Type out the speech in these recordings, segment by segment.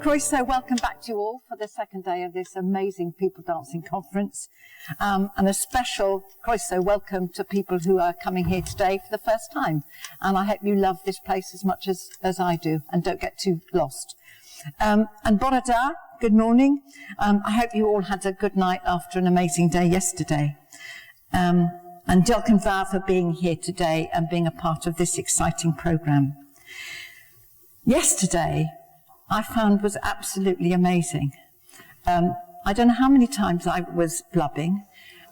Croeso, welcome back to you all for the second day of this amazing People Dancing Conference. And a special Croeso welcome to people who are coming here today for the first time. And I hope you love this place as much as I do and don't get too lost. And Bore da, good morning. I hope you all had a good night after an amazing day yesterday. And diolch yn fawr for being here today and being a part of this exciting programme. Yesterday, I found was absolutely amazing. I don't know how many times I was blubbing,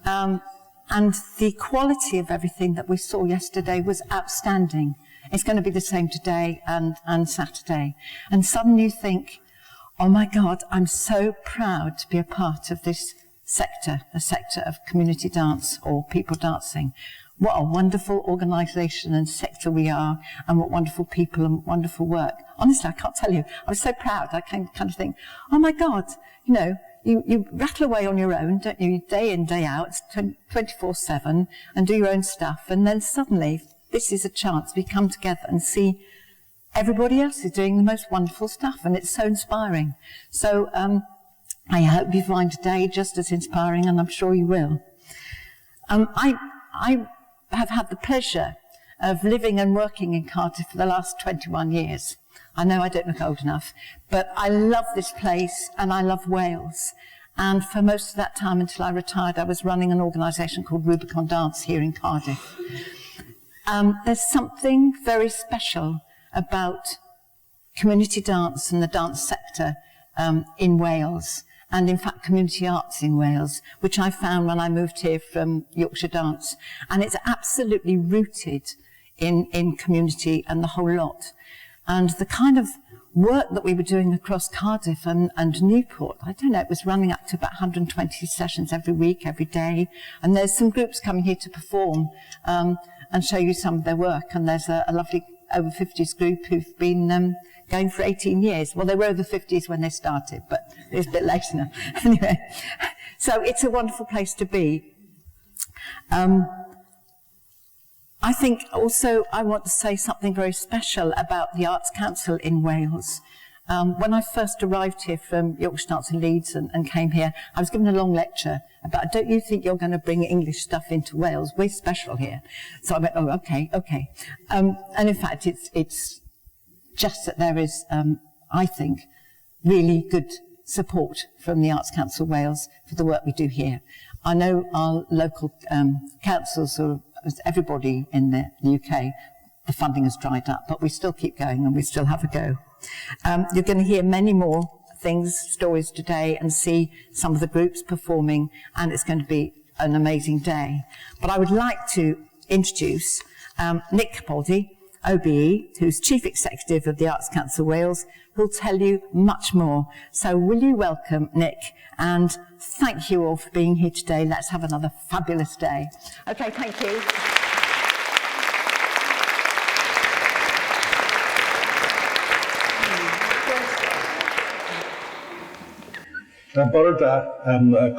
and the quality of everything that we saw yesterday was outstanding. It's going to be the same today and Saturday. And suddenly you think, oh my God, I'm so proud to be a part of this sector, the sector of community dance or people dancing. What a wonderful organisation and sector we are, and what wonderful people and wonderful work. Honestly, I can't tell you. I was so proud. I kind of think, oh my God, you know, you rattle away on your own, don't you, day in, day out, 24/7, and do your own stuff. And then suddenly, this is a chance we come together and see everybody else is doing the most wonderful stuff, and it's so inspiring. So I hope you find today just as inspiring, and I'm sure you will. I have had the pleasure of living and working in Cardiff for the last 21 years. I know I don't look old enough, but I love this place and I love Wales. And for most of that time until I retired, I was running an organisation called Rubicon Dance here in Cardiff. There's something very special about community dance and the dance sector in Wales, and in fact community arts in Wales, which I found when I moved here from Yorkshire Dance. And it's absolutely rooted in community and the whole lot. And the kind of work that we were doing across Cardiff and Newport, I don't know, it was running up to about 120 sessions every week, every day. And there's some groups coming here to perform and show you some of their work. And there's a lovely over 50s group who've been going for 18 years. Well, they were over 50s when they started, but it was a bit later now. Anyway, so it's a wonderful place to be. I think also I want to say something very special about the Arts Council in Wales. When I first arrived here from Yorkshire Dance in Leeds and came here, I was given a long lecture about, don't you think you're going to bring English stuff into Wales? We're special here. So I went, oh, okay. And in fact, it's just that there is, I think, really good support from the Arts Council Wales for the work we do here. I know our local councils, or everybody in the UK, the funding has dried up, but we still keep going and we still have a go. You're going to hear many more things, stories today, and see some of the groups performing, and it's going to be an amazing day. But I would like to introduce Nick Capaldi OBE, who's Chief Executive of the Arts Council Wales, who'll tell you much more. So will you welcome Nick, and thank you all for being here today. Let's have another fabulous day. Okay, thank you. Bore da,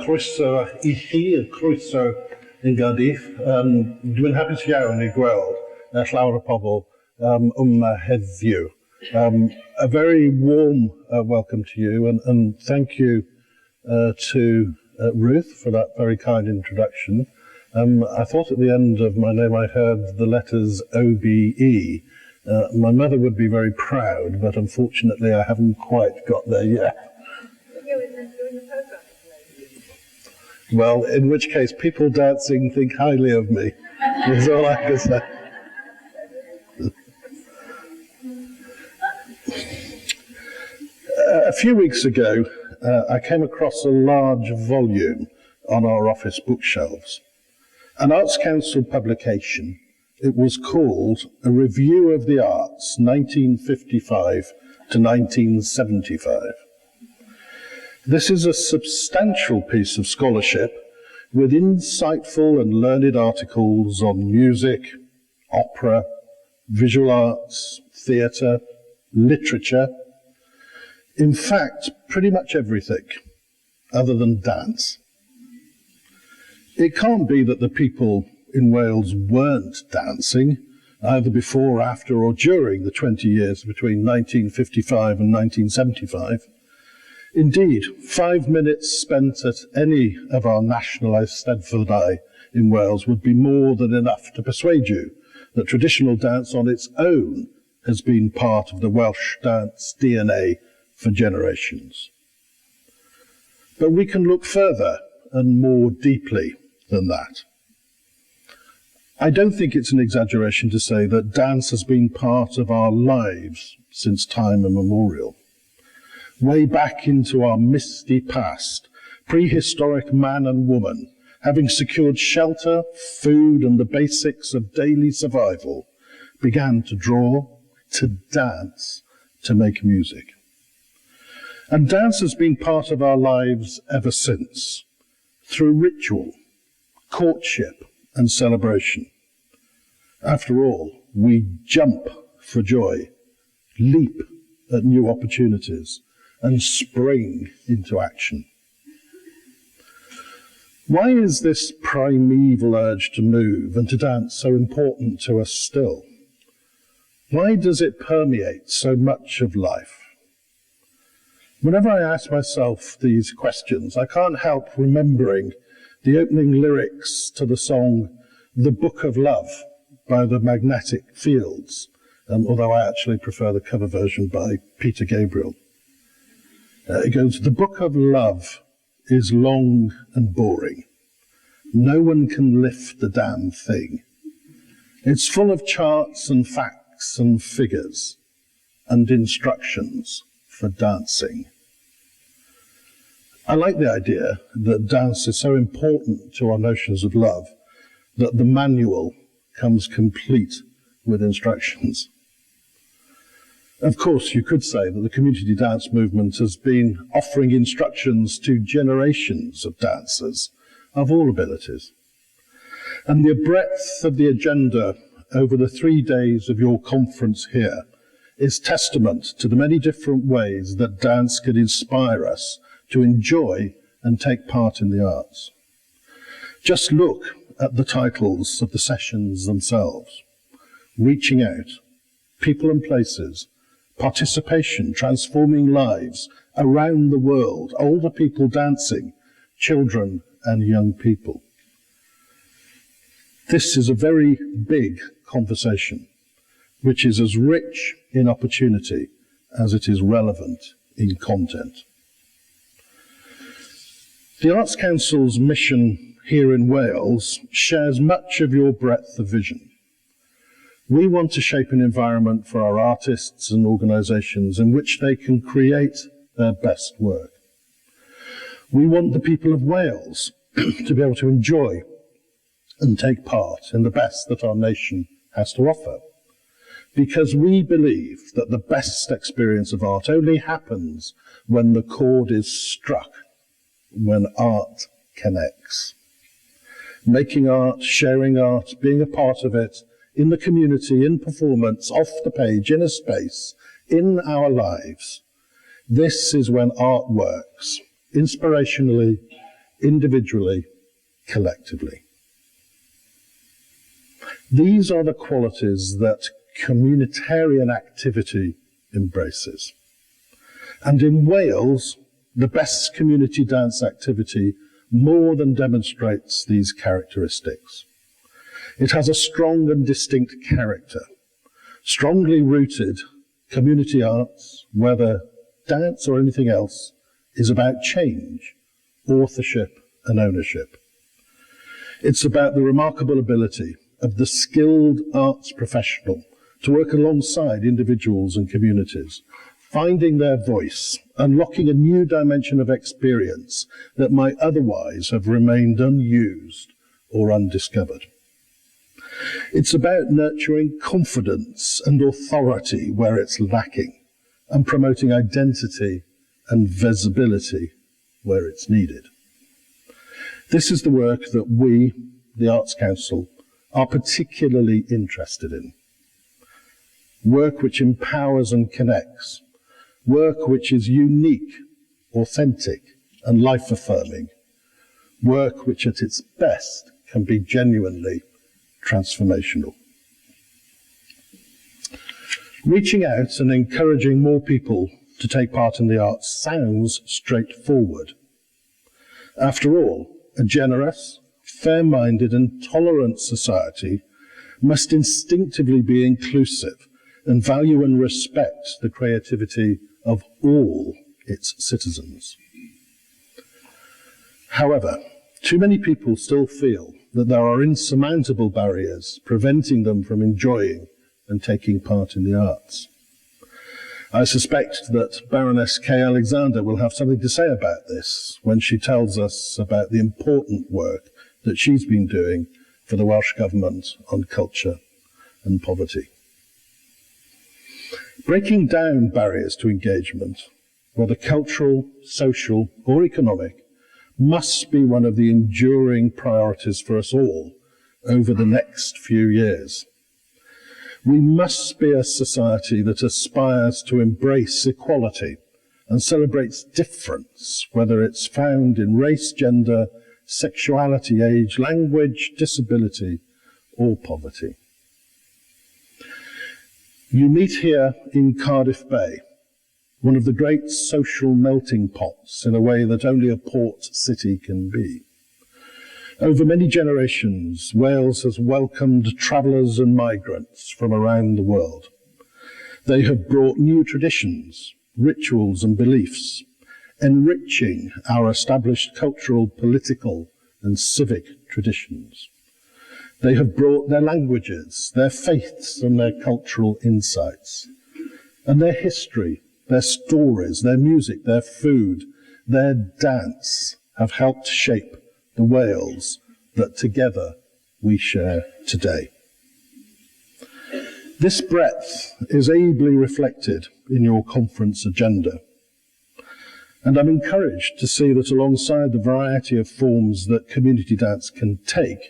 croeso I chi, croeso yn Gaerdydd. Dwi'n hapus iawn I gweld llawer o pobl yma heddiw. A very warm welcome to you, and thank you to Ruth for that very kind introduction. I thought at the end of my name I heard the letters OBE. My mother would be very proud, but unfortunately I haven't quite got there yet. You're in the program. Well, in which case, people dancing think highly of me, is all I can say. A few weeks ago, I came across a large volume on our office bookshelves, an Arts Council publication. It was called A Review of the Arts, 1955 to 1975. This is a substantial piece of scholarship with insightful and learned articles on music, opera, visual arts, theatre, literature. In fact, pretty much everything other than dance. It can't be that the people in Wales weren't dancing, either before, after, or during the 20 years between 1955 and 1975. Indeed, 5 minutes spent at any of our national Eisteddfodau in Wales would be more than enough to persuade you that traditional dance on its own has been part of the Welsh dance DNA for generations. But we can look further and more deeply than that. I don't think it's an exaggeration to say that dance has been part of our lives since time immemorial. Way back into our misty past, prehistoric man and woman, having secured shelter, food, and the basics of daily survival, began to draw, to dance, to make music. And dance has been part of our lives ever since, through ritual, courtship, and celebration. After all, we jump for joy, leap at new opportunities, and spring into action. Why is this primeval urge to move and to dance so important to us still? Why does it permeate so much of life? Whenever I ask myself these questions, I can't help remembering the opening lyrics to the song "The Book of Love" by the Magnetic Fields, although I actually prefer the cover version by Peter Gabriel. It goes, "The book of love is long and boring. No one can lift the damn thing. It's full of charts and facts and figures and instructions for dancing." I like the idea that dance is so important to our notions of love that the manual comes complete with instructions. Of course, you could say that the community dance movement has been offering instructions to generations of dancers of all abilities. And the breadth of the agenda over the 3 days of your conference here is testament to the many different ways that dance can inspire us to enjoy and take part in the arts. Just look at the titles of the sessions themselves: Reaching Out, People and Places, Participation, Transforming Lives, Around the World, Older People Dancing, Children and Young People. This is a very big conversation, which is as rich in opportunity as it is relevant in content. The Arts Council's mission here in Wales shares much of your breadth of vision. We want to shape an environment for our artists and organisations in which they can create their best work. We want the people of Wales to be able to enjoy and take part in the best that our nation has to offer, because we believe that the best experience of art only happens when the chord is struck, when art connects. Making art, sharing art, being a part of it, in the community, in performance, off the page, in a space, in our lives. This is when art works, inspirationally, individually, collectively. These are the qualities that communitarian activity embraces. And in Wales, the best community dance activity more than demonstrates these characteristics. It has a strong and distinct character. Strongly rooted community arts, whether dance or anything else, is about change, authorship and ownership. It's about the remarkable ability of the skilled arts professional to work alongside individuals and communities, finding their voice, unlocking a new dimension of experience that might otherwise have remained unused or undiscovered. It's about nurturing confidence and authority where it's lacking, and promoting identity and visibility where it's needed. This is the work that we, the Arts Council, are particularly interested in. Work which empowers and connects. Work which is unique, authentic, and life-affirming. Work which at its best can be genuinely transformational. Reaching out and encouraging more people to take part in the arts sounds straightforward. After all, a generous, fair-minded and tolerant society must instinctively be inclusive and value and respect the creativity of all its citizens. However, too many people still feel that there are insurmountable barriers preventing them from enjoying and taking part in the arts. I suspect that Baroness Kay Alexander will have something to say about this when she tells us about the important work that she's been doing for the Welsh Government on culture and poverty. Breaking down barriers to engagement, whether cultural, social or economic, must be one of the enduring priorities for us all over the next few years. We must be a society that aspires to embrace equality and celebrates difference, whether it's found in race, gender, sexuality, age, language, disability, or poverty. You meet here in Cardiff Bay, one of the great social melting pots in a way that only a port city can be. Over many generations, Wales has welcomed travellers and migrants from around the world. They have brought new traditions, rituals and beliefs, enriching our established cultural, political and civic traditions. They have brought their languages, their faiths and their cultural insights, and their history, their stories, their music, their food, their dance have helped shape the Wales that together we share today. This breadth is ably reflected in your conference agenda. And I'm encouraged to see that alongside the variety of forms that community dance can take,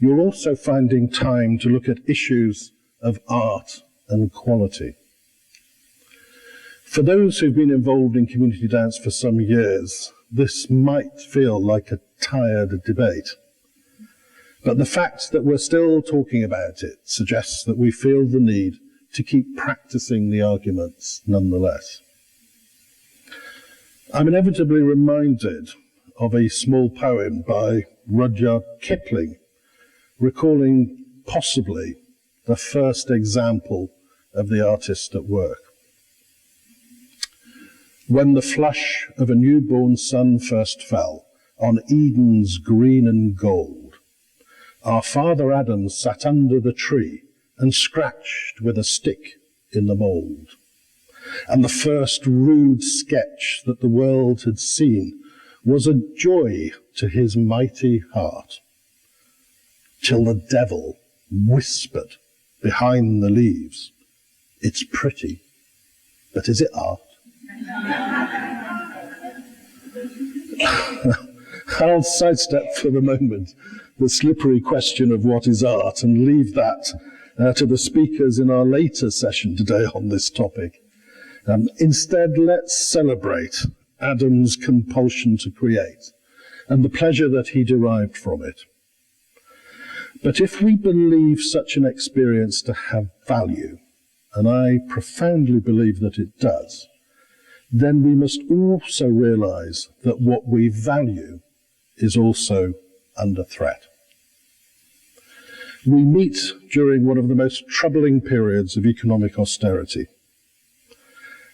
you're also finding time to look at issues of art and quality. For those who've been involved in community dance for some years, this might feel like a tired debate. But the fact that we're still talking about it suggests that we feel the need to keep practicing the arguments nonetheless. I'm inevitably reminded of a small poem by Rudyard Kipling, recalling possibly the first example of the artist at work. When the flush of a newborn sun first fell on Eden's green and gold, our father Adam sat under the tree and scratched with a stick in the mould. And the first rude sketch that the world had seen was a joy to his mighty heart, till the devil whispered behind the leaves, "It's pretty, but is it art?" I'll sidestep for the moment the slippery question of what is art and leave that to the speakers in our later session today on this topic. Instead, let's celebrate Adam's compulsion to create and the pleasure that he derived from it. But if we believe such an experience to have value, and I profoundly believe that it does, then we must also realize that what we value is also under threat. We meet during one of the most troubling periods of economic austerity.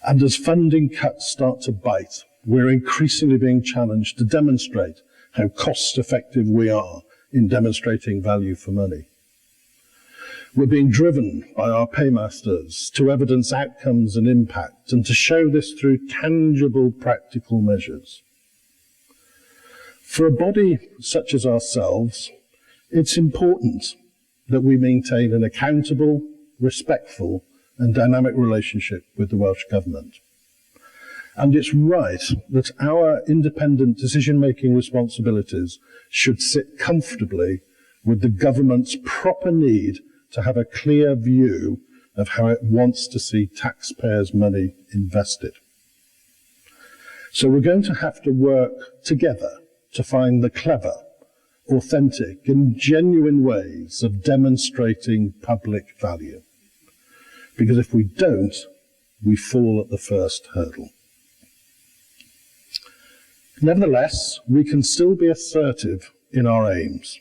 And as funding cuts start to bite, we're increasingly being challenged to demonstrate how cost-effective we are in demonstrating value for money. We're being driven by our paymasters to evidence outcomes and impact and to show this through tangible, practical measures. For a body such as ourselves, it's important that we maintain an accountable, respectful, and dynamic relationship with the Welsh Government. And it's right that our independent decision-making responsibilities should sit comfortably with the government's proper need to have a clear view of how it wants to see taxpayers' money invested. So we're going to have to work together to find the clever, authentic, and genuine ways of demonstrating public value. Because if we don't, we fall at the first hurdle. Nevertheless, we can still be assertive in our aims.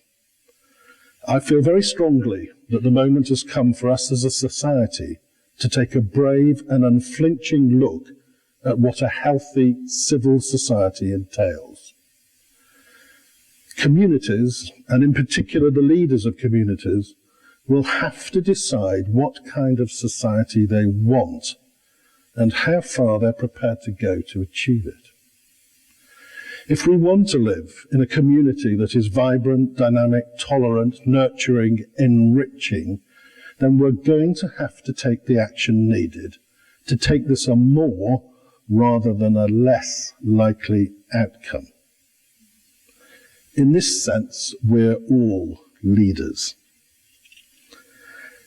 I feel very strongly that the moment has come for us as a society to take a brave and unflinching look at what a healthy civil society entails. Communities, and in particular the leaders of communities, will have to decide what kind of society they want and how far they're prepared to go to achieve it. If we want to live in a community that is vibrant, dynamic, tolerant, nurturing, enriching, then we're going to have to take the action needed to take this a more rather than a less likely outcome. In this sense, we're all leaders.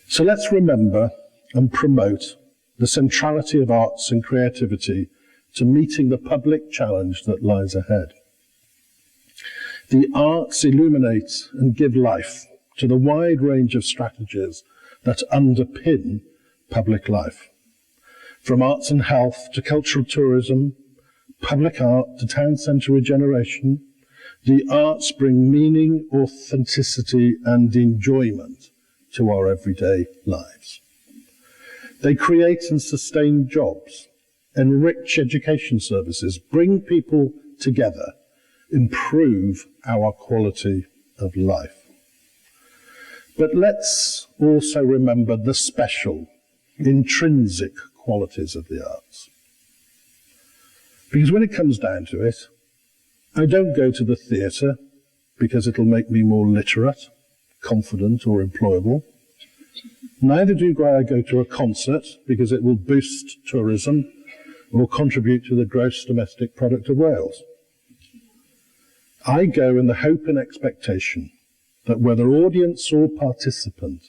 So let's remember and promote the centrality of arts and creativity to meeting the public challenge that lies ahead. The arts illuminate and give life to the wide range of strategies that underpin public life. From arts and health to cultural tourism, public art to town centre regeneration, the arts bring meaning, authenticity and enjoyment to our everyday lives. They create and sustain jobs, enrich education services, bring people together, improve our quality of life. But let's also remember the special, intrinsic qualities of the arts. Because when it comes down to it, I don't go to the theatre because it'll make me more literate, confident or employable. Neither do I go to a concert because it will boost tourism or contribute to the gross domestic product of Wales. I go in the hope and expectation that whether audience or participant,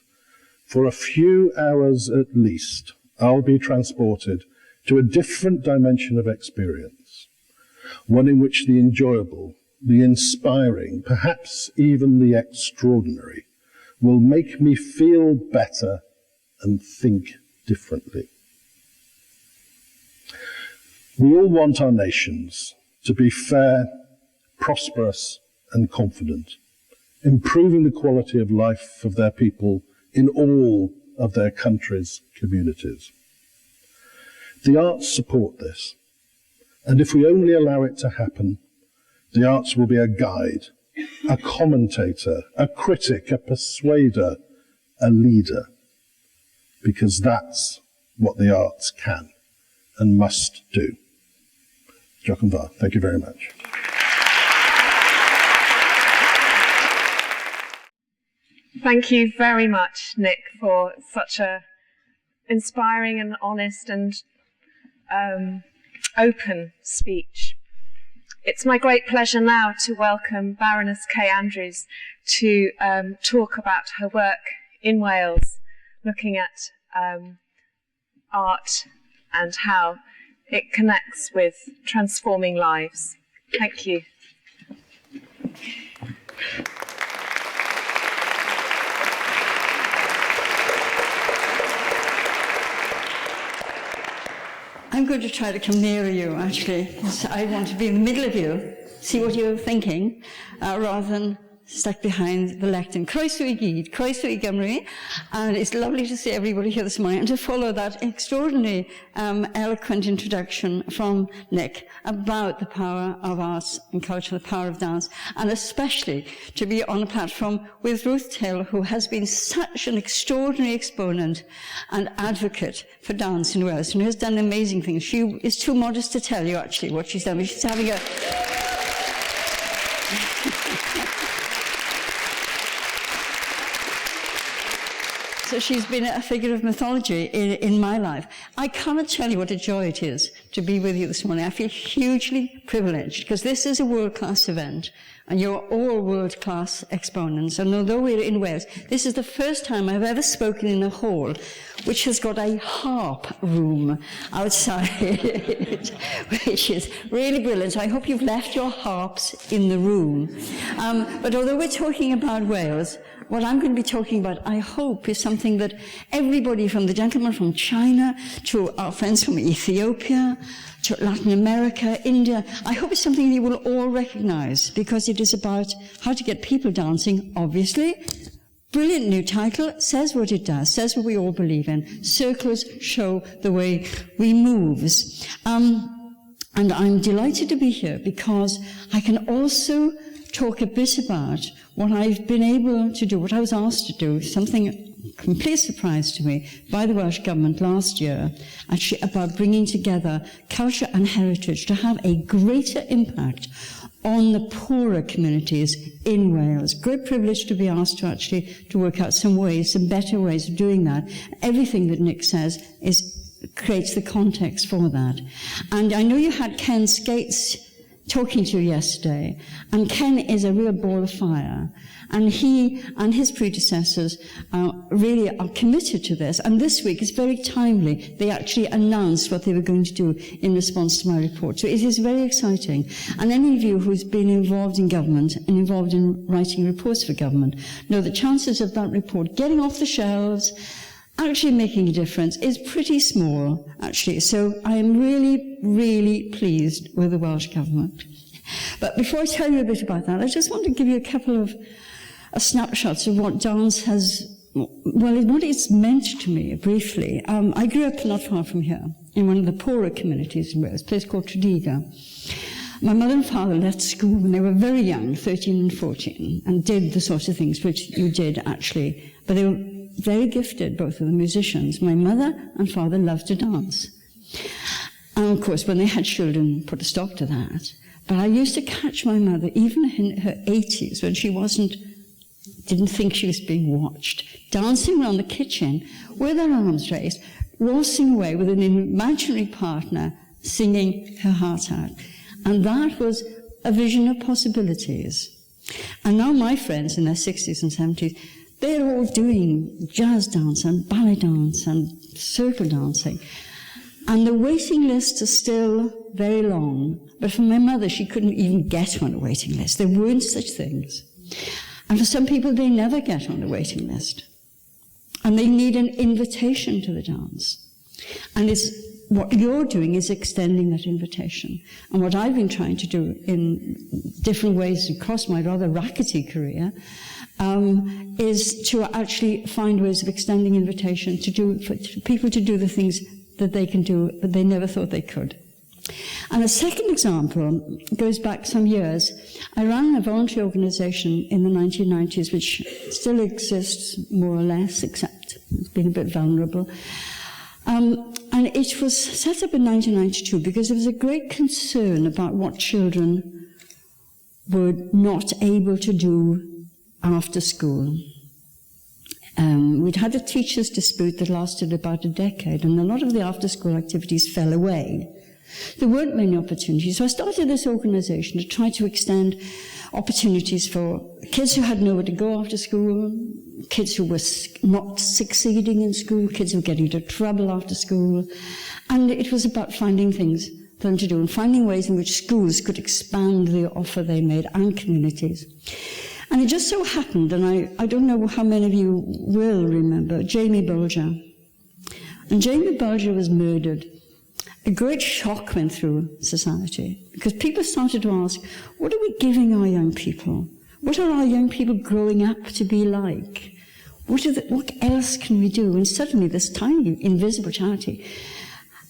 for a few hours at least, I'll be transported to a different dimension of experience, one in which the enjoyable, the inspiring, perhaps even the extraordinary, will make me feel better and think differently. We all want our nations to be fair, prosperous and confident, improving the quality of life of their people in all of their countries' communities. The arts support this, and if we only allow it to happen, the arts will be a guide, a commentator, a critic, a persuader, a leader, because that's what the arts can and must do. Diolch yn fawr. Thank you very much. Thank you very much, Nick, for such a inspiring and honest and open speech. It's my great pleasure now to welcome Baroness Kay Andrews to talk about her work in Wales, looking at art and how it connects with transforming lives. Thank you. I'm going to try to come nearer you, actually, because I want to be in the middle of you, see what you're thinking, rather than stuck behind the lectern. Croeso I gyd, croeso I Gymru, and it's lovely to see everybody here this morning and to follow that extraordinary, eloquent introduction from Nick about the power of arts and culture, the power of dance, and especially to be on a platform with Ruth Till, who has been such an extraordinary exponent and advocate for dance in Wales, and who has done amazing things. She is too modest to tell you, actually, what she's done, but she's having a... So she's been a figure of mythology in my life. I cannot tell you what a joy it is to be with you this morning. I feel hugely privileged because this is a world-class event and you're all world-class exponents. And although we're in Wales, this is the first time I've ever spoken in a hall which has got a harp room outside, which is really brilliant. I hope you've left your harps in the room. But although we're talking about Wales, what I'm going to be talking about, I hope, is something that everybody, from the gentleman from China to our friends from Ethiopia to Latin America, India, I hope it's something you will all recognize, because it is about how to get people dancing, obviously. Brilliant new title, says what it does, says what we all believe in. Circles show the way we moves. And I'm delighted to be here because I can also talk a bit about what I've been able to do, what I was asked to do, something complete surprise to me by the Welsh Government last year, actually about bringing together culture and heritage to have a greater impact on the poorer communities in Wales. Great privilege to be asked to actually to work out some ways, some better ways of doing that. Everything that Nick says creates the context for that. And I know you had Ken Skates talking to you yesterday, and Ken is a real ball of fire, and he and his predecessors really are committed to this. And this week is very timely. They actually announced what they were going to do in response to my report. So it is very exciting. And any of you who's been involved in government and involved in writing reports for government know the chances of that report getting off the shelves, actually making a difference, is pretty small, actually. So I am really, really pleased with the Welsh Government. But before I tell you a bit about that, I just want to give you a couple of snapshots of what dance has, well, what it's meant to me, briefly. I grew up not far from here, in one of the poorer communities in Wales, a place called Tredigga. My mother and father left school when they were very young, 13 and 14, and did the sorts of things which you did, actually. But they were very gifted, both of the musicians. My mother and father loved to dance. And of course, when they had children, put a stop to that. But I used to catch my mother, even in her 80s, when she didn't think she was being watched, dancing around the kitchen with her arms raised, waltzing away with an imaginary partner, singing her heart out. And that was a vision of possibilities. And now my friends in their 60s and 70s, they're all doing jazz dance and ballet dance and circle dancing. And the waiting lists are still very long. But for my mother, she couldn't even get on a waiting list. There weren't such things. And for some people, they never get on a waiting list. And they need an invitation to the dance. And what you're doing is extending that invitation. And what I've been trying to do in different ways across my rather rackety career is to actually find ways of extending invitation for people to do the things that they can do, but they never thought they could. And a second example goes back some years. I ran a voluntary organisation in the 1990s, which still exists more or less, except it's been a bit vulnerable. And it was set up in 1992 because there was a great concern about what children were not able to do after school. We'd had a teachers' dispute that lasted about a decade, and a lot of the after-school activities fell away. There weren't many opportunities, so I started this organisation to try to extend opportunities for kids who had nowhere to go after school, kids who were not succeeding in school, kids who were getting into trouble after school. And it was about finding things for them to do and finding ways in which schools could expand the offer they made and communities. And it just so happened, and I don't know how many of you will remember, Jamie Bulger. And Jamie Bulger was murdered. A great shock went through society because people started to ask, what are we giving our young people? What are our young people growing up to be like? What else can we do? And suddenly this tiny, invisible charity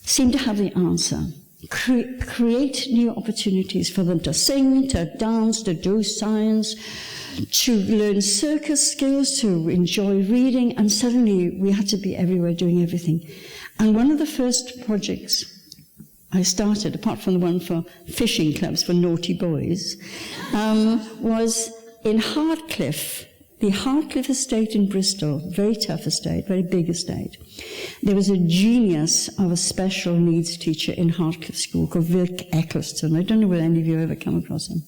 seemed to have the answer. Create new opportunities for them to sing, to dance, to do science, to learn circus skills, to enjoy reading, and suddenly we had to be everywhere doing everything. And one of the first projects I started, apart from the one for fishing clubs for naughty boys, was in Hardcliffe, the Hardcliffe estate in Bristol, very tough estate, very big estate. There was a genius of a special needs teacher in Hardcliffe School called Wilk Eccleston. I don't know whether any of you have ever come across him.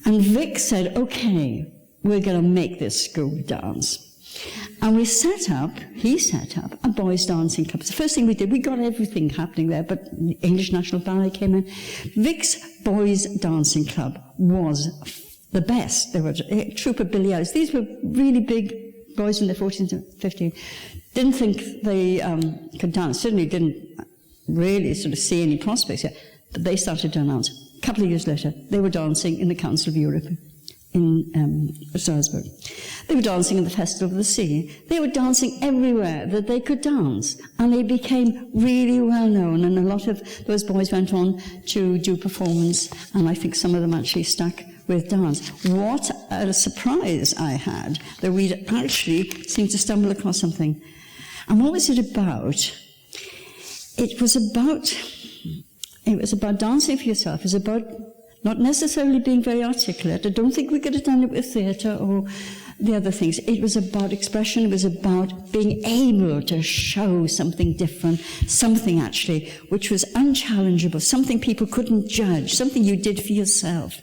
And Vic said, okay, we're going to make this school dance. And he set up a boys' dancing club. It's the first thing we did. We got everything happening there, but the English National Ballet came in. Vic's boys' dancing club was the best. There were a troupe of Billy Ellis. These were really big boys in their 14s and 15s. Didn't think they could dance. Certainly didn't really sort of see any prospects yet. But they started to dance. A couple of years later, they were dancing in the Council of Europe in Strasbourg. They were dancing in the Festival of the Sea. They were dancing everywhere that they could dance. And they became really well known. And a lot of those boys went on to do performance. And I think some of them actually stuck with dance. What a surprise I had that we'd actually seemed to stumble across something. And what was it about? It was about dancing for yourself. It was about not necessarily being very articulate. I don't think we could have done it with theatre or the other things. It was about expression. It was about being able to show something different, something actually which was unchallengeable, something people couldn't judge, something you did for yourself.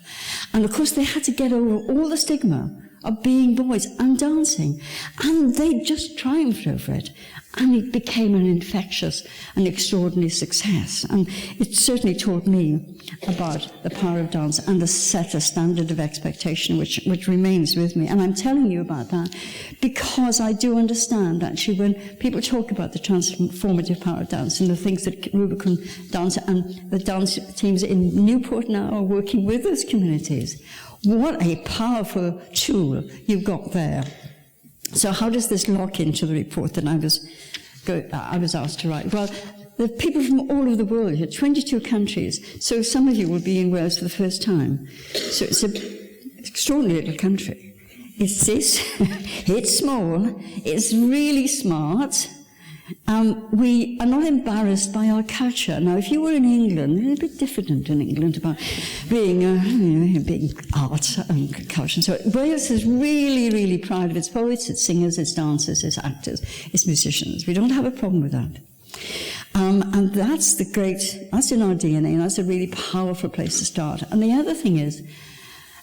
And of course they had to get over all the stigma of being boys and dancing. And they just triumphed over it. And it became an infectious and extraordinary success. And it certainly taught me about the power of dance and the set a standard of expectation which remains with me. And I'm telling you about that because I do understand, actually, when people talk about the transformative power of dance and the things that Rubicon Dance and the dance teams in Newport now are working with those communities. What a powerful tool you've got there. So how does this lock into the report that I was asked to write? Well, there are people from all over the world here, 22 countries. So some of you will be in Wales for the first time. So it's an extraordinary little country. It's small, it's really smart. We are not embarrassed by our culture. Now, if you were in England, it's a bit different in England about being being art and culture. So Wales is really, really proud of its poets, its singers, its dancers, its actors, its musicians. We don't have a problem with that. And that's in our DNA, and that's a really powerful place to start. And the other thing is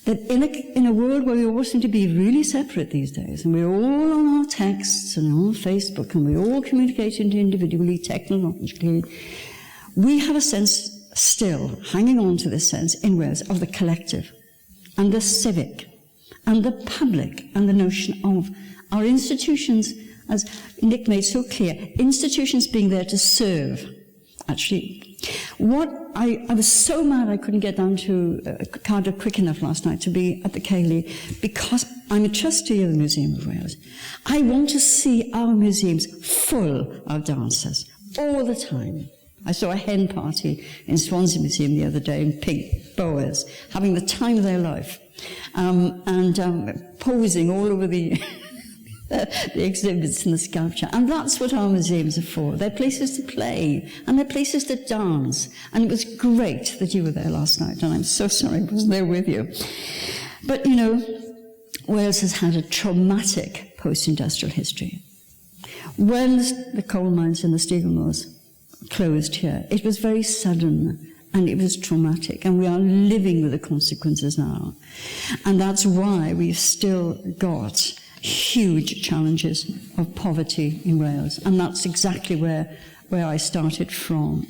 that in a world where we all seem to be really separate these days, and we're all on our texts and on Facebook, and we're all communicating individually, technologically, we have a sense still, hanging on to this sense in Wales, of the collective, and the civic, and the public, and the notion of our institutions, as Nick made so clear, institutions being there to serve. Actually, I was so mad I couldn't get down to Cardiff quick enough last night to be at the Ceilidh because I'm a trustee of the Museum of Wales. I want to see our museums full of dancers all the time. I saw a hen party in Swansea Museum the other day in pink boas, having the time of their life, and posing all over the exhibits and the sculpture. And that's what our museums are for. They're places to play, and they're places to dance. And it was great that you were there last night, and I'm so sorry I wasn't there with you. But, Wales has had a traumatic post-industrial history. When the coal mines and the steel mills closed here, it was very sudden, and it was traumatic, and we are living with the consequences now. And that's why we've still got huge challenges of poverty in Wales, and that's exactly where I started from.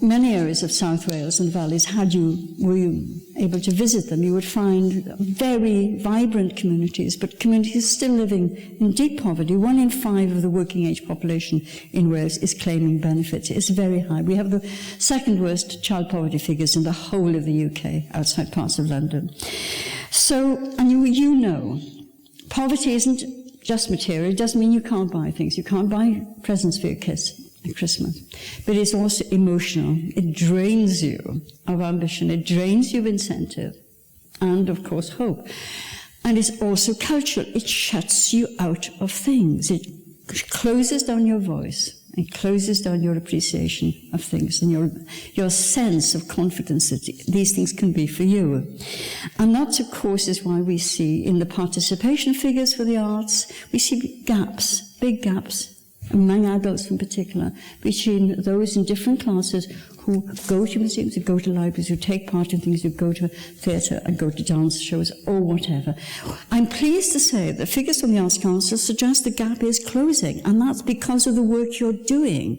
Many areas of South Wales and the valleys, were you able to visit them, you would find very vibrant communities, but communities still living in deep poverty. 1 in 5 of the working age population in Wales is claiming benefits. It's very high. We have the second worst child poverty figures in the whole of the UK, outside parts of London. So, and you know, poverty isn't just material. It doesn't mean you can't buy things. You can't buy presents for your kids at Christmas. But it's also emotional. It drains you of ambition. It drains you of incentive and, of course, hope. And it's also cultural. It shuts you out of things. It closes down your voice. It closes down your appreciation of things and your sense of confidence that these things can be for you. And that, of course, is why we see in the participation figures for the arts, we see gaps, big gaps. among adults in particular, between those in different classes who go to museums, who go to libraries, who take part in things, who go to theatre and go to dance shows or whatever. I'm pleased to say that figures from the Arts Council suggest the gap is closing, and that's because of the work you're doing.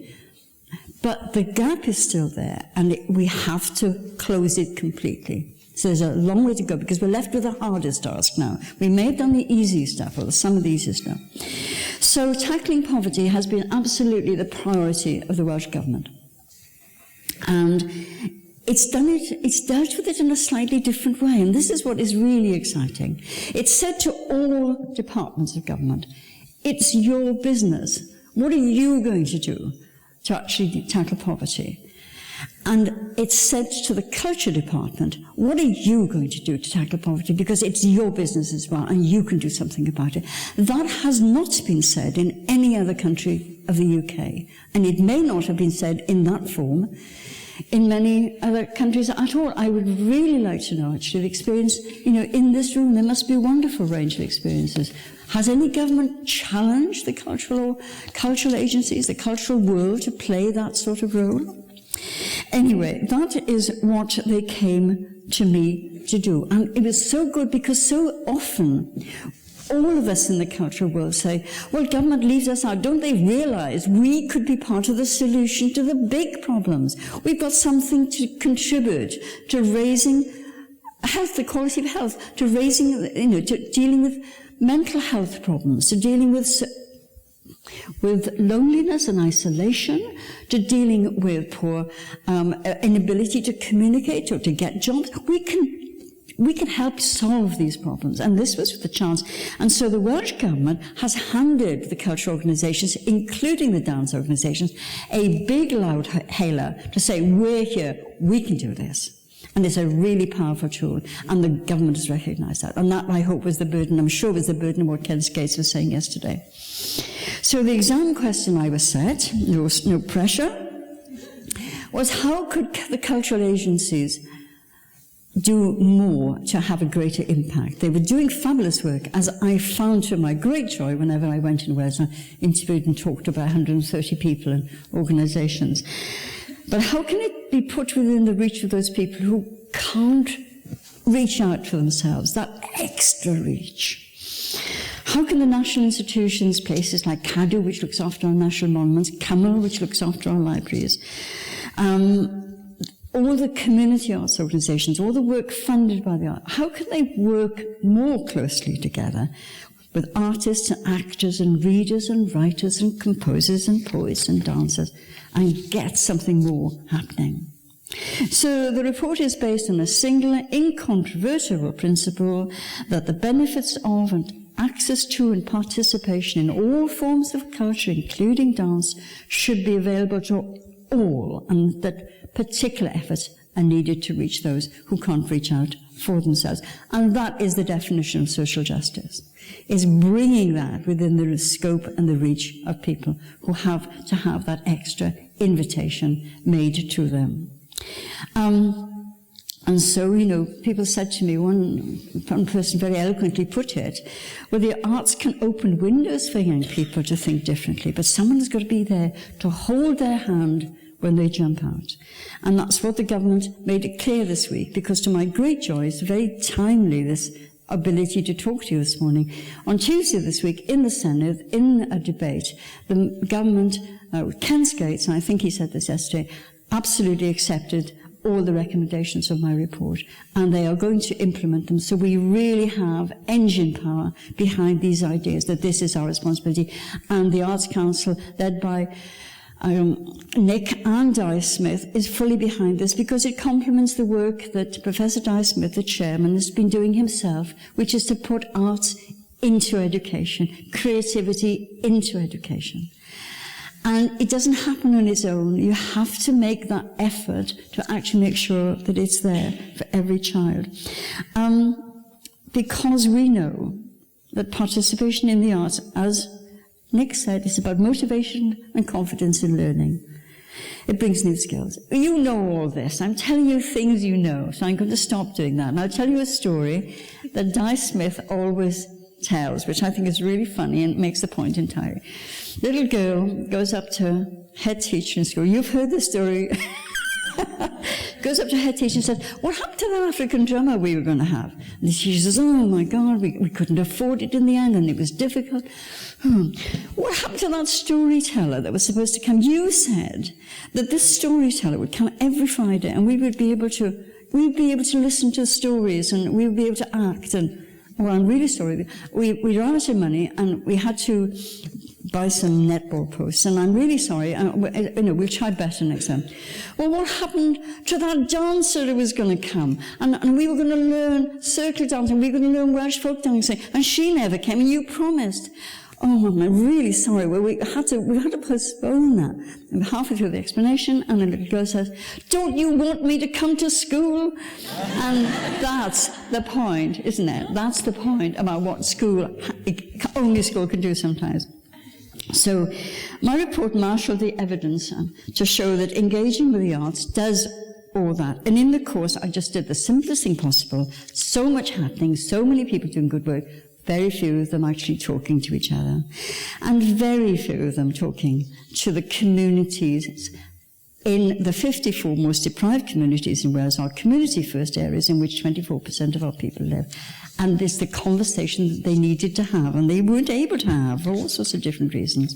But the gap is still there, and we have to close it completely. So there's a long way to go, because we're left with the hardest task now. We may have done the easy stuff, or some of the easy stuff. So tackling poverty has been absolutely the priority of the Welsh Government. And it's dealt with it in a slightly different way, and this is what is really exciting. It's said to all departments of government, it's your business. What are you going to do to actually tackle poverty? And it's said to the Culture Department, what are you going to do to tackle poverty? Because it's your business as well, and you can do something about it. That has not been said in any other country of the UK, and it may not have been said in that form in many other countries at all. I would really like to know, actually, the experience, in this room, there must be a wonderful range of experiences. Has any government challenged the cultural agencies, the cultural world, to play that sort of role? Anyway, that is what they came to me to do. And it was so good, because so often all of us in the cultural world say, well, government leaves us out. Don't they realize we could be part of the solution to the big problems? We've got something to contribute to raising health, the quality of health, to raising, to dealing with mental health problems, to dealing with loneliness and isolation, to dealing with poor inability to communicate or to get jobs. We can help solve these problems, and this was the chance. And so the Welsh Government has handed the cultural organisations, including the dance organisations, a big loud hailer to say, we're here, we can do this. And it's a really powerful tool, and the government has recognised that. And that, I hope, was the burden, I'm sure was the burden of what Ken Skates was saying yesterday. So the exam question I was set, there was no pressure, was how could the cultural agencies do more to have a greater impact? They were doing fabulous work, as I found to my great joy whenever I went in Wales. I interviewed and talked to about 130 people and organisations. But how can it be put within the reach of those people who can't reach out for themselves, that extra reach? How can the national institutions, places like CADU, which looks after our national monuments, CAML, which looks after our libraries, all the community arts organisations, all the work funded by the art, how can they work more closely together with artists and actors and readers and writers and composers and poets and dancers and get something more happening? So the report is based on a single, incontrovertible principle that the benefits of and access to and participation in all forms of culture, including dance, should be available to all, and that particular efforts are needed to reach those who can't reach out for themselves. And that is the definition of social justice, is bringing that within the scope and the reach of people who have to have that extra invitation made to them. And so, people said to me, one person very eloquently put it, well, the arts can open windows for young people to think differently, but someone has got to be there to hold their hand when they jump out. And that's what the government made it clear this week, because to my great joy, it's very timely, this ability to talk to you this morning. On Tuesday this week, in the Senate, in a debate, the government, Ken Skates, and I think he said this yesterday, absolutely accepted all the recommendations of my report, and they are going to implement them. So we really have engine power behind these ideas, that this is our responsibility. And the Arts Council, led by Nick and Di Smith, is fully behind this, because it complements the work that Professor Di Smith, the chairman, has been doing himself, which is to put arts into education, creativity into education. And it doesn't happen on its own. You have to make that effort to actually make sure that it's there for every child. Because we know that participation in the arts, as Nick said, is about motivation and confidence in learning. It brings new skills. You know all this. I'm telling you things you know, so I'm going to stop doing that. And I'll tell you a story that Di Smith always tells, which I think is really funny and makes the point entirely. Little girl goes up to head teacher in school. You've heard this story. Goes up to head teacher and says, what happened to that African drummer we were going to have? And the teacher says, oh my God, we couldn't afford it in the end and it was difficult. What happened to that storyteller that was supposed to come? You said that this storyteller would come every Friday and we would be able to listen to stories and we would be able to act. And, well, I'm really sorry. We ran out of money and we had to buy some netball posts, and I'm really sorry. We'll try better next time. Well, what happened to that dancer who was going to come? And we were going to learn circle dancing, we were going to learn Welsh folk dancing, and she never came, and you promised. Oh, I'm really sorry. Well, we had to postpone that. And halfway through the explanation, and the little girl says, don't you want me to come to school? And that's the point, isn't it? That's the point about what only school can do sometimes. So my report marshalled the evidence to show that engaging with the arts does all that. And in the course, I just did the simplest thing possible. So much happening, so many people doing good work, very few of them actually talking to each other. And very few of them talking to the communities. In the 54 most deprived communities in Wales are community-first areas in which 24% of our people live. And it's the conversation that they needed to have, and they weren't able to have for all sorts of different reasons.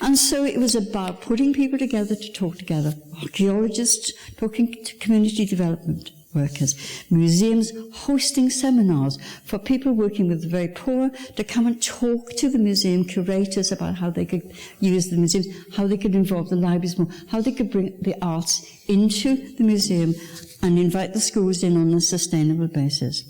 And so it was about putting people together to talk together. Archaeologists talking to community development workers, museums hosting seminars for people working with the very poor to come and talk to the museum curators about how they could use the museums, how they could involve the libraries more, how they could bring the arts into the museum and invite the schools in on a sustainable basis.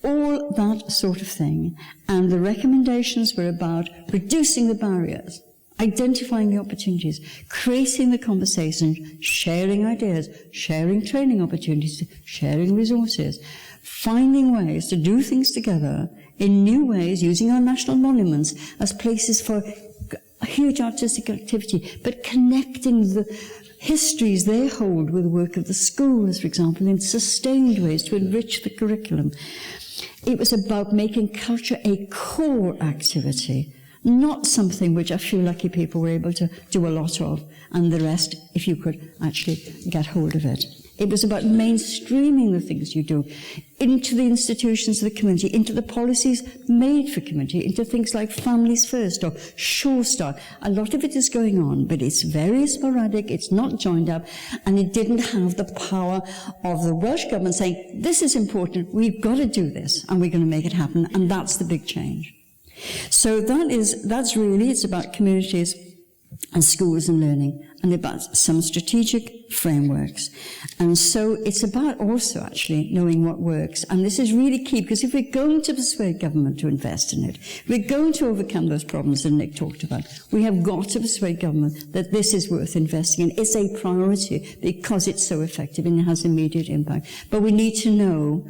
All that sort of thing. And the recommendations were about reducing the barriers, identifying the opportunities, creating the conversation, sharing ideas, sharing training opportunities, sharing resources, finding ways to do things together in new ways, using our national monuments as places for huge artistic activity, but connecting the histories they hold with the work of the schools, for example, in sustained ways to enrich the curriculum. It was about making culture a core activity, not something which a few lucky people were able to do a lot of, and the rest, if you could actually get hold of it. It was about mainstreaming the things you do into the institutions of the community, into the policies made for community, into things like Families First or Sure Start. A lot of it is going on, but it's very sporadic, it's not joined up, and it didn't have the power of the Welsh government saying, this is important, we've got to do this, and we're going to make it happen, and that's the big change. So that's really, it's about communities and schools and learning, and about some strategic frameworks. And so it's about also actually knowing what works. And this is really key, because if we're going to persuade government to invest in it, if we're going to overcome those problems that Nick talked about, we have got to persuade government that this is worth investing in. It's a priority because it's so effective and it has immediate impact. But we need to know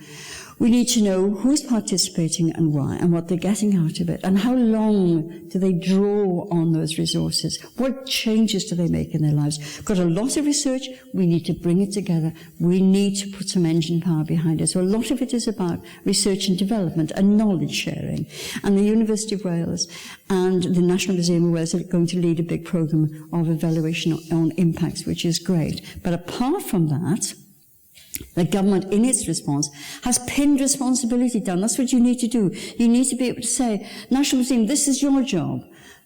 who's participating and why, and what they're getting out of it, and how long do they draw on those resources? What changes do they make in their lives? Got a lot of research, we need to bring it together. We need to put some engine power behind it. So a lot of it is about research and development and knowledge sharing. And the University of Wales and the National Museum of Wales are going to lead a big programme of evaluation on impacts, which is great. But apart from that, the government, in its response, has pinned responsibility down. That's what you need to do. You need to be able to say, National Museum, this is your job.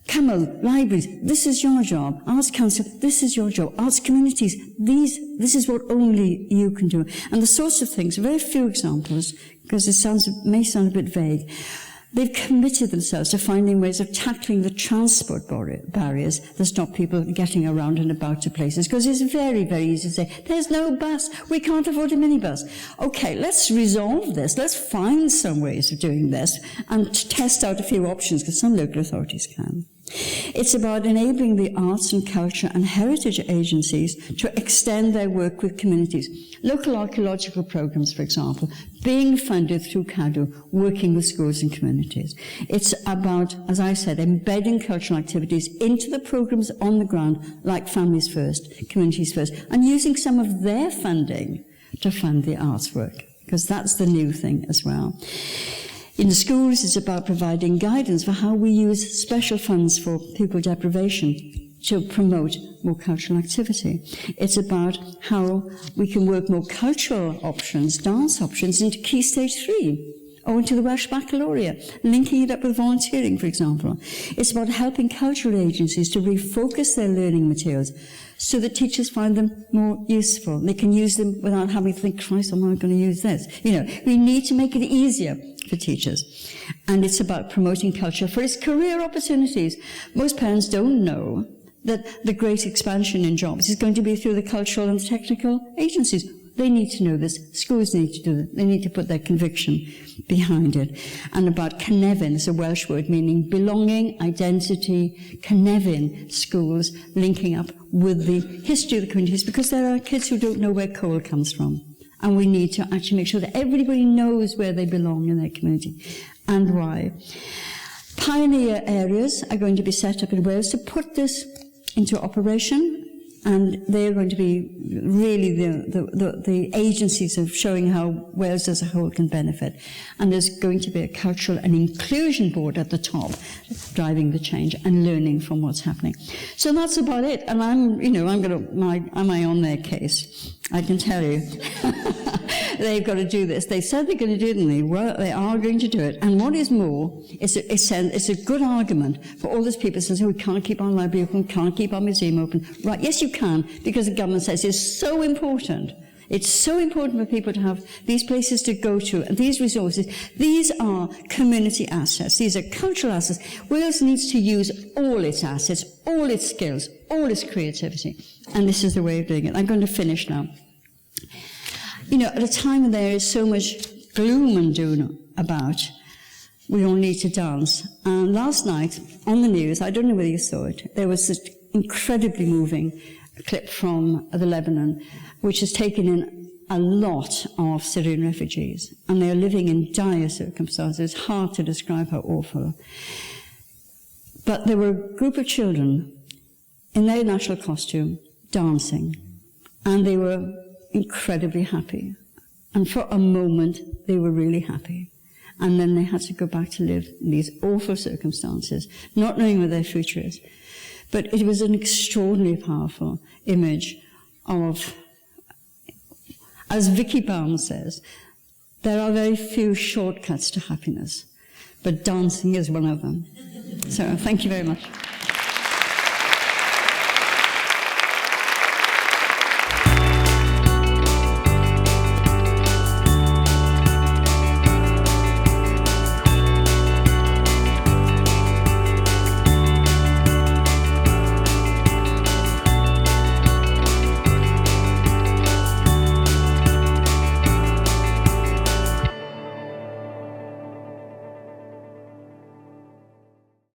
Camel, libraries, this is your job. Arts Council, this is your job. Arts communities, this is what only you can do. And the sorts of things, very few examples, because it may sound a bit vague. They've committed themselves to finding ways of tackling the transport barriers that stop people getting around and about to places. Because it's very, very easy to say, there's no bus, we can't afford a minibus. Okay, let's resolve this. Let's find some ways of doing this and test out a few options, because some local authorities can. It's about enabling the arts and culture and heritage agencies to extend their work with communities. Local archaeological programs, for example, being funded through CADU, working with schools and communities. It's about, as I said, embedding cultural activities into the programs on the ground, like Families First, Communities First, and using some of their funding to fund the arts work, because that's the new thing as well. In the schools, it's about providing guidance for how we use special funds for pupil deprivation to promote more cultural activity. It's about how we can work more cultural options, dance options, into Key Stage 3, or into the Welsh Baccalaureate, linking it up with volunteering, for example. It's about helping cultural agencies to refocus their learning materials so that teachers find them more useful. They can use them without having to think, Christ, am I going to use this? We need to make it easier for teachers. And it's about promoting culture for its career opportunities. Most parents don't know that the great expansion in jobs is going to be through the cultural and technical agencies. They need to know this. Schools need to do it. They need to put their conviction behind it. And about cynefin, it's a Welsh word meaning belonging, identity, cynefin schools linking up with the history of the communities, because there are kids who don't know where coal comes from. And we need to actually make sure that everybody knows where they belong in their community and why. Pioneer areas are going to be set up in Wales to put this into operation, and they're going to be really the agencies of showing how Wales as a whole can benefit. And there's going to be a cultural and inclusion board at the top, driving the change and learning from what's happening. So that's about it. And am I on their case? I can tell you. They've got to do this. They said they're going to do it, and they are going to do it. And what is more, it's a good argument for all those people who say, we can't keep our library open, can't keep our museum open. Right, yes, you can, because the government says it's so important. It's so important for people to have these places to go to, and these resources. These are community assets. These are cultural assets. Wales needs to use all its assets, all its skills, all its creativity. And this is the way of doing it. I'm going to finish now. At a time when there is so much gloom and doom about, we all need to dance. And last night, on the news, I don't know whether you saw it, there was this incredibly moving clip from the Lebanon, which has taken in a lot of Syrian refugees. And they are living in dire circumstances. It's hard to describe how awful. But there were a group of children in their national costume dancing. And they were incredibly happy. And for a moment, they were really happy. And then they had to go back to live in these awful circumstances, not knowing where their future is. But it was an extraordinarily powerful image of, as Vicky Barnes says, there are very few shortcuts to happiness, but dancing is one of them. So thank you very much.